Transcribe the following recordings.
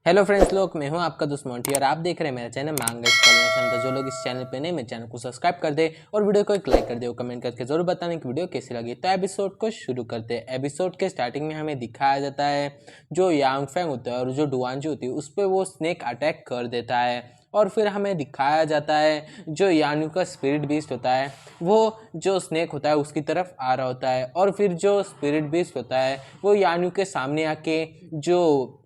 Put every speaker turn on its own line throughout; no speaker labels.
Hello friends लोग, मैं हूं आपका दोस्त मोंटी और आप देख रहे हैं मेरा चैनल मांगा एक्सप्लेनेशन। तो जो लोग इस चैनल पे नए, मेरे चैनल को सब्सक्राइब कर दे और वीडियो को एक लाइक कर दे और कमेंट करके जरूर बताने की वीडियो कैसी लगी। तो एपिसोड को शुरू करते हैं। एपिसोड के स्टार्टिंग में हमें दिखाया जाता है जो यांग फेंग होता है और जो डुआनजू होती है उस पर वो स्नेक अटैक कर देता है। और फिर हमें दिखाया जाता है जो यान्यू का स्पिरिट बीस्ट होता है वो जो स्नेक होता है उसकी तरफ आ रहा होता है। और फिर जो स्पिरिट बीस्ट होता है वो यान्यू के सामने आके जो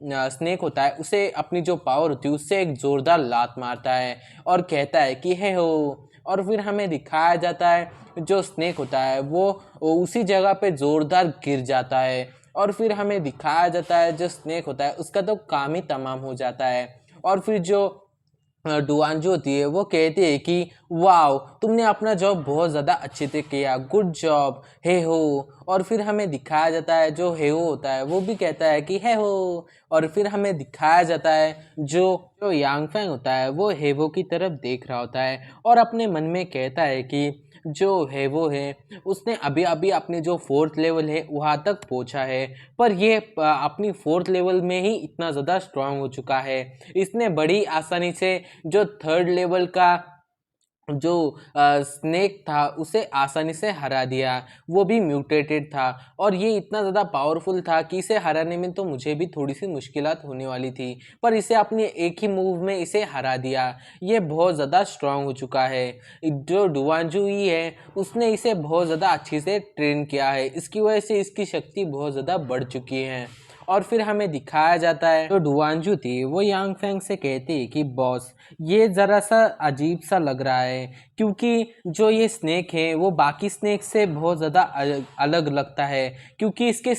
स्नेक होता है उसे अपनी जो पावर होती है उससे एक जोरदार लात मारता है और कहता है कि हे हो। और फिर हमें दिखाया जाता है जो स्नेक होता है वो उसी जगह पे जोरदार गिर जाता है। और फिर हमें दिखाया जाता है जो स्नेक होता है उसका तो काम ही तमाम हो जाता है। और फिर जो डुआन जो होती है वो कहती है कि वाओ, तुमने अपना जॉब बहुत ज़्यादा अच्छे से किया, गुड जॉब हे हो। और फिर हमें दिखाया जाता है जो हे हो होता है वो भी कहता है कि हे हो। और फिर हमें दिखाया जाता है जो जो यांग फैंग होता है वो हेवो की तरफ देख रहा होता है और अपने मन में कहता है कि जो हेवो है उसने अभी अभी अपने जो फोर्थ लेवल है वहाँ तक पहुँचा है, पर ये अपनी फोर्थ लेवल में ही इतना ज़्यादा स्ट्रांग हो चुका है। इसने बड़ी आसानी से जो थर्ड लेवल का जो स्नेक था उसे आसानी से हरा दिया, वो भी म्यूटेटेड था। और ये इतना ज़्यादा पावरफुल था कि इसे हराने में तो मुझे भी थोड़ी सी मुश्किलात होने वाली थी, पर इसे अपने एक ही मूव में इसे हरा दिया। ये बहुत ज़्यादा स्ट्रांग हो चुका है। जो डुआनजू ही है उसने इसे बहुत ज़्यादा अच्छी से ट्रेन किया है, इसकी वजह से इसकी शक्ति बहुत ज़्यादा बढ़ चुकी है। और फिर हमें दिखाया जाता है जो डुआनजू थी वो यांग फेंग से कहती है कि बॉस, ये ज़रा सा अजीब सा लग रहा है क्योंकि जो ये स्नेक है वो बाकी स्नेक से बहुत ज़्यादा अलग लगता है, क्योंकि इसके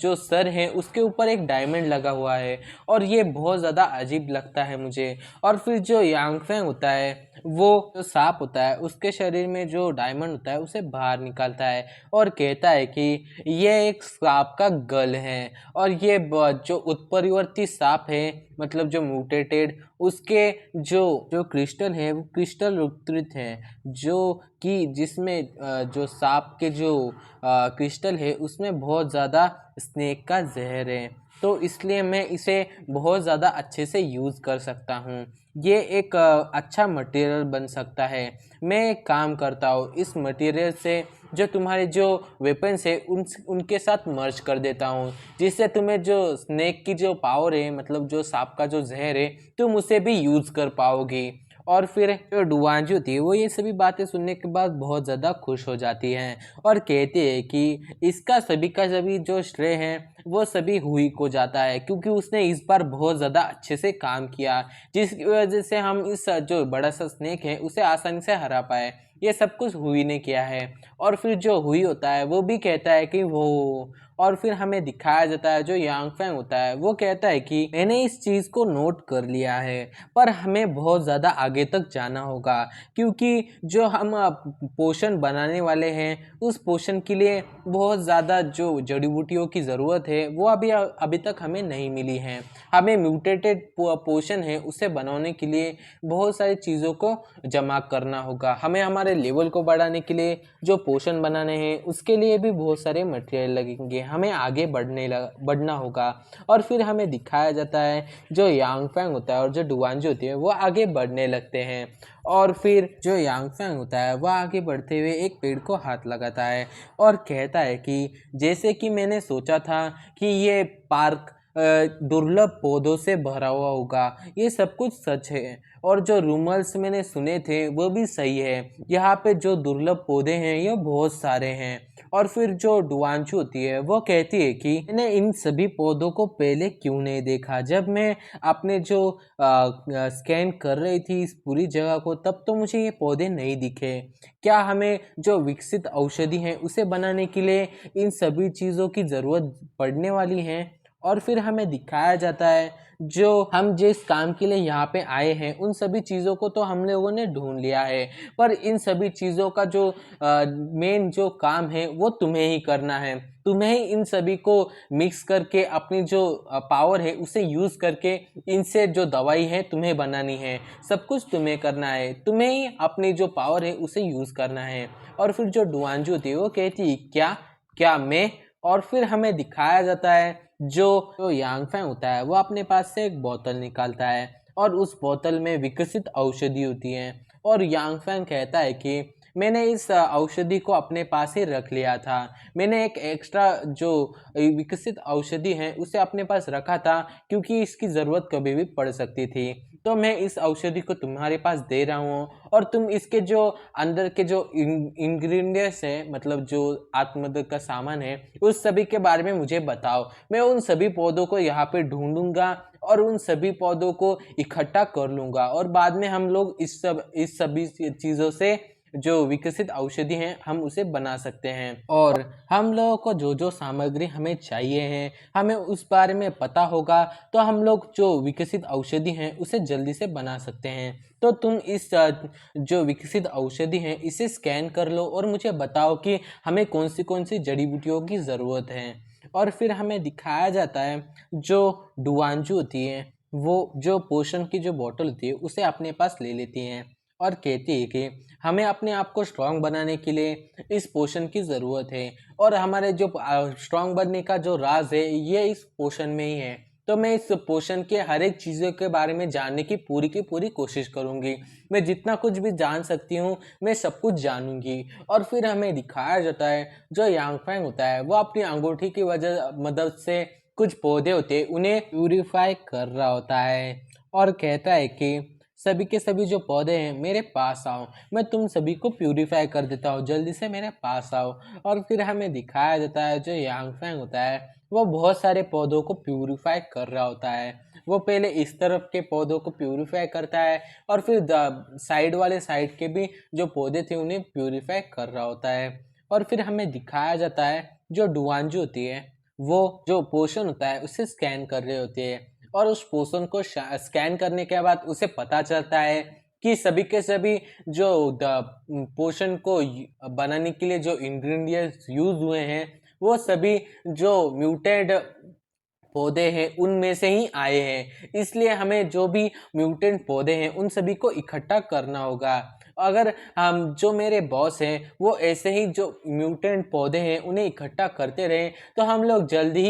जो सर है उसके ऊपर एक डायमंड लगा हुआ है और ये बहुत ज़्यादा अजीब लगता है मुझे। और फिर जो यांग फेंग होता है वो जो सांप होता है उसके शरीर में जो डायमंड होता है उसे बाहर निकालता है और कहता है कि ये एक सांप का गल है और ये जो उत्परिवर्ती सांप है, मतलब जो म्यूटेटेड, उसके जो जो क्रिस्टल है वो क्रिस्टल रुद्रित है, जो कि जिसमें जो सांप के जो क्रिस्टल है उसमें बहुत ज़्यादा स्नेक का जहर है। तो इसलिए मैं इसे बहुत ज़्यादा अच्छे से यूज़ कर सकता हूँ। ये एक अच्छा मटेरियल बन सकता है। मैं एक काम करता हूँ, इस मटेरियल से जो तुम्हारे जो वेपन्स है उनके साथ मर्ज कर देता हूँ, जिससे तुम्हें जो स्नेक की जो पावर है, मतलब जो सांप का जो जहर है, तुम उसे भी यूज़ कर पाओगी। और फिर जो डुआनजू थी वो ये सभी बातें सुनने के बाद बहुत ज़्यादा खुश हो जाती हैं और कहती है कि इसका सभी का सभी जो श्रेय है वो सभी हुई को जाता है, क्योंकि उसने इस बार बहुत ज़्यादा अच्छे से काम किया, जिसकी वजह से हम इस जो बड़ा सा स्नेक है उसे आसानी से हरा पाए। ये सब कुछ हुई ने किया है। और फिर जो हुई होता है वो भी कहता है कि वो। और फिर हमें दिखाया जाता है जो यांग फैंग होता है वो कहता है कि मैंने इस चीज़ को नोट कर लिया है, पर हमें बहुत ज़्यादा आगे तक जाना होगा, क्योंकि जो हम पोशन बनाने वाले हैं उस पोशन के लिए बहुत ज़्यादा जो जड़ी बूटियों की ज़रूरत है वो अभी तक हमें नहीं मिली है। हमें म्यूटेटेड पोशन है उसे बनाने के लिए बहुत सारी चीज़ों को जमा करना होगा। हमें हमारे लेवल को बढ़ाने के लिए जो पोशन बनाने हैं उसके लिए भी बहुत सारे मटेरियल लगेंगे, हमें आगे बढ़ना होगा। और फिर हमें दिखाया जाता है जो यांग फैंग होता है और जो डुआनजू होती है वो आगे बढ़ने लगते हैं। और फिर जो यांग फैंग होता है वह आगे बढ़ते हुए एक पेड़ को हाथ लगाता है और कहता है कि जैसे कि मैंने सोचा था कि ये पार्क दुर्लभ पौधों से भरा हुआ होगा, ये सब कुछ सच है और जो रूमर्स मैंने सुने थे वो भी सही है। यहाँ पे जो दुर्लभ पौधे हैं ये बहुत सारे हैं। और फिर जो डुआनचू होती है वो कहती है कि मैंने इन सभी पौधों को पहले क्यों नहीं देखा, जब मैं अपने जो स्कैन कर रही थी इस पूरी जगह को तब तो मुझे ये पौधे नहीं दिखे। क्या हमें जो विकसित औषधि है उसे बनाने के लिए इन सभी चीज़ों की ज़रूरत पड़ने वाली है। और फिर हमें दिखाया जाता है जो हम जिस काम के लिए यहाँ पे आए हैं उन सभी चीज़ों को तो हम लोगों ने ढूंढ लिया है, पर इन सभी चीज़ों का जो मेन जो काम है वो तुम्हें ही करना है। तुम्हें ही इन सभी को मिक्स करके अपनी जो पावर है उसे यूज़ करके इनसे जो दवाई है तुम्हें बनानी है। सब कुछ तुम्हें करना है, तुम्हें ही अपनी जो पावर है उसे यूज़ करना है। और फिर जो डुआनजू थी वो कहती क्या क्या मैं और फिर हमें दिखाया जाता है जो यांग फैंग होता है वो अपने पास से एक बोतल निकालता है और उस बोतल में विकसित औषधि होती है। और यांग फैंग कहता है कि मैंने इस औषधि को अपने पास ही रख लिया था। मैंने एक एक्स्ट्रा जो विकसित औषधि है उसे अपने पास रखा था क्योंकि इसकी ज़रूरत कभी भी पड़ सकती थी। तो मैं इस औषधि को तुम्हारे पास दे रहा हूँ और तुम इसके जो अंदर के जो इंग्रेडिएंट्स है, मतलब जो आत्मदक का सामान है, उस सभी के बारे में मुझे बताओ। मैं उन सभी पौधों को यहाँ पे ढूंढूंगा और उन सभी पौधों को इकट्ठा कर लूंगा और बाद में हम लोग इस सभी चीज़ों से जो विकसित औषधि हैं हम उसे बना सकते हैं। और हम लोगों को जो जो सामग्री हमें चाहिए है हमें उस बारे में पता होगा तो हम लोग जो विकसित औषधि हैं उसे जल्दी से बना सकते हैं। तो तुम इस जो विकसित औषधि हैं इसे स्कैन कर लो और मुझे बताओ कि हमें कौन सी जड़ी बूटियों की ज़रूरत है। और फिर हमें दिखाया जाता है जो डुआंजू होती है वो जो पोषण की जो बोतल होती है उसे अपने पास ले लेती हैं और कहती है कि हमें अपने आप को स्ट्रांग बनाने के लिए इस पोषण की ज़रूरत है और हमारे जो स्ट्रांग बनने का जो राज है ये इस पोषण में ही है। तो मैं इस पोषण के हर एक चीज़ों के बारे में जानने की पूरी कोशिश करूँगी। मैं जितना कुछ भी जान सकती हूँ मैं सब कुछ जानूंगी। और फिर हमें दिखाया जाता है जो यांग फैंग होता है वो अपनी अंगूठी की वजह मदद से कुछ पौधे होते हैं उन्हें प्यूरिफाई कर रहा होता है और कहता है कि सभी के सभी जो पौधे हैं मेरे पास आओ, मैं तुम सभी को प्यूरिफाई कर देता हूँ, जल्दी से मेरे पास आओ। और फिर हमें दिखाया जाता है जो यांग फैंग होता है वो बहुत सारे पौधों को प्यूरिफाई कर रहा होता है। वो पहले इस तरफ के पौधों को प्यूरिफाई करता है और फिर साइड वाले साइड के भी जो पौधे थे उन्हें प्यूरिफाई कर रहा होता है। और फिर हमें दिखाया जाता है जो डुआंजू होती है वो जो पोषण होता है उसे स्कैन कर रही होती है और उस पोषण को स्कैन करने के बाद उसे पता चलता है कि सभी के सभी जो पोषण को बनाने के लिए जो इंग्रेडिएंट्स यूज हुए हैं वो सभी जो म्यूटेड पौधे हैं उनमें से ही आए हैं। इसलिए हमें जो भी म्यूटेंट पौधे हैं उन सभी को इकट्ठा करना होगा। अगर हम जो मेरे बॉस हैं वो ऐसे ही जो म्यूटेंट पौधे हैं उन्हें इकट्ठा करते रहें तो हम लोग जल्दी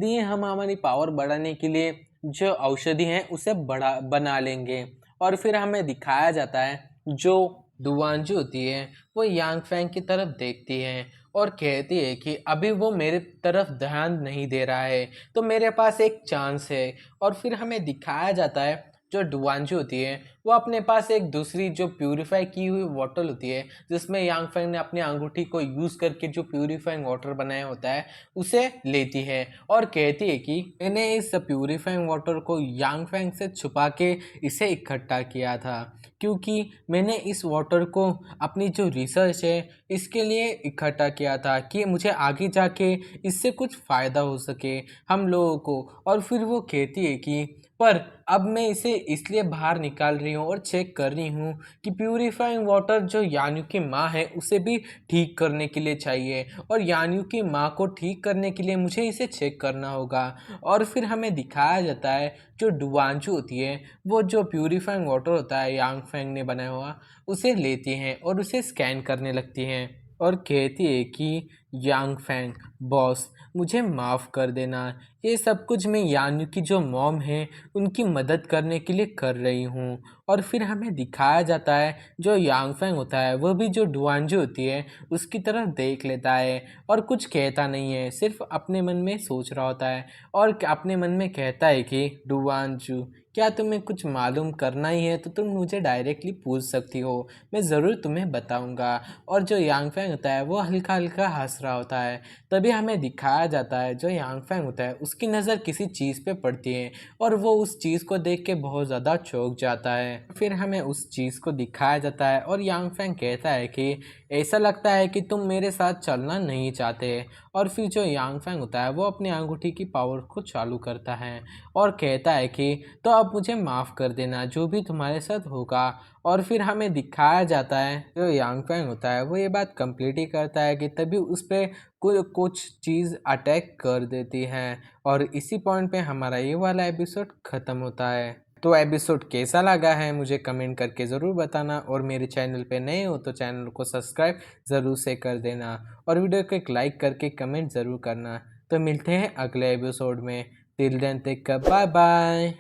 ही हम हमारी पावर बढ़ाने के लिए जो औषधि हैं उसे बना लेंगे। और फिर हमें दिखाया जाता है जो डुआंजू होती है वो यांग फैंग की तरफ देखती है और कहती है कि अभी वो मेरे तरफ ध्यान नहीं दे रहा है तो मेरे पास एक चांस है। और फिर हमें दिखाया जाता है जो डुआंजू होती है वो अपने पास एक दूसरी जो प्यूरिफाई की हुई वाटर होती है जिसमें यांग फैंग ने अपनी अंगूठी को यूज़ करके जो प्यूरिफाइंग वाटर बनाया होता है उसे लेती है और कहती है कि मैंने इस प्यूरिफाइंग वाटर को यांग फैंग से छुपा के इसे इकट्ठा किया था क्योंकि मैंने इस वाटर को अपनी जो रिसर्च है इसके लिए इकट्ठा किया था कि मुझे आगे जाके इससे कुछ फ़ायदा हो सके हम लोगों को। और फिर वो कहती है कि पर अब मैं इसे इसलिए बाहर निकाल रही हूँ और चेक कर रही हूँ कि प्यूरिफाइंग वाटर जो यान्यू की माँ है उसे भी ठीक करने के लिए चाहिए और यान्यू की माँ को ठीक करने के लिए मुझे इसे चेक करना होगा। और फिर हमें दिखाया जाता है जो डुआंजू होती है वो जो प्यूरिफाइंग वाटर होता है यांग फैंग ने बनाया हुआ उसे लेती हैं और उसे स्कैन करने लगती हैं और कहती है कि यांग फैंग बॉस मुझे माफ़ कर देना, ये सब कुछ मैं यान्यू की जो मॉम है उनकी मदद करने के लिए कर रही हूँ। और फिर हमें दिखाया जाता है जो यांग फैंग होता है वह भी जो डुआंजू होती है उसकी तरफ देख लेता है और कुछ कहता नहीं है, सिर्फ अपने मन में सोच रहा होता है और अपने मन में कहता है कि डुआंजू क्या तुम्हें कुछ मालूम करना ही है तो तुम मुझे डायरेक्टली पूछ सकती हो, मैं ज़रूर तुम्हें बताऊंगा। और जो यांग फैंग होता है वो हल्का हल्का हंस रहा होता है। तभी हमें दिखाया जाता है जो यांग फैंग होता है उसकी नज़र किसी चीज़ पे पड़ती है और वो उस चीज़ को देख के बहुत ज़्यादा चौंक जाता है। फिर हमें उस चीज़ को दिखाया जाता है और यांग फैंग कहता है कि ऐसा लगता है कि तुम मेरे साथ चलना नहीं चाहते। और फिर जो यांग फैंग होता है वो अपनी अंगूठी की पावर को चालू करता है और कहता है कि तो अब मुझे माफ़ कर देना जो भी तुम्हारे साथ होगा। और फिर हमें दिखाया जाता है जो यांग फैंग होता है वो ये बात कंप्लीट ही करता है कि तभी उस पर कुछ चीज़ अटैक कर देती है और इसी पॉइंट पे हमारा ये वाला एपिसोड ख़त्म होता है। तो एपिसोड कैसा लगा है मुझे कमेंट करके ज़रूर बताना, और मेरे चैनल पे नए हो तो चैनल को सब्सक्राइब ज़रूर से कर देना, और वीडियो को एक लाइक करके कमेंट ज़रूर करना। तो मिलते हैं अगले एपिसोड में। Till then take care, bye bye.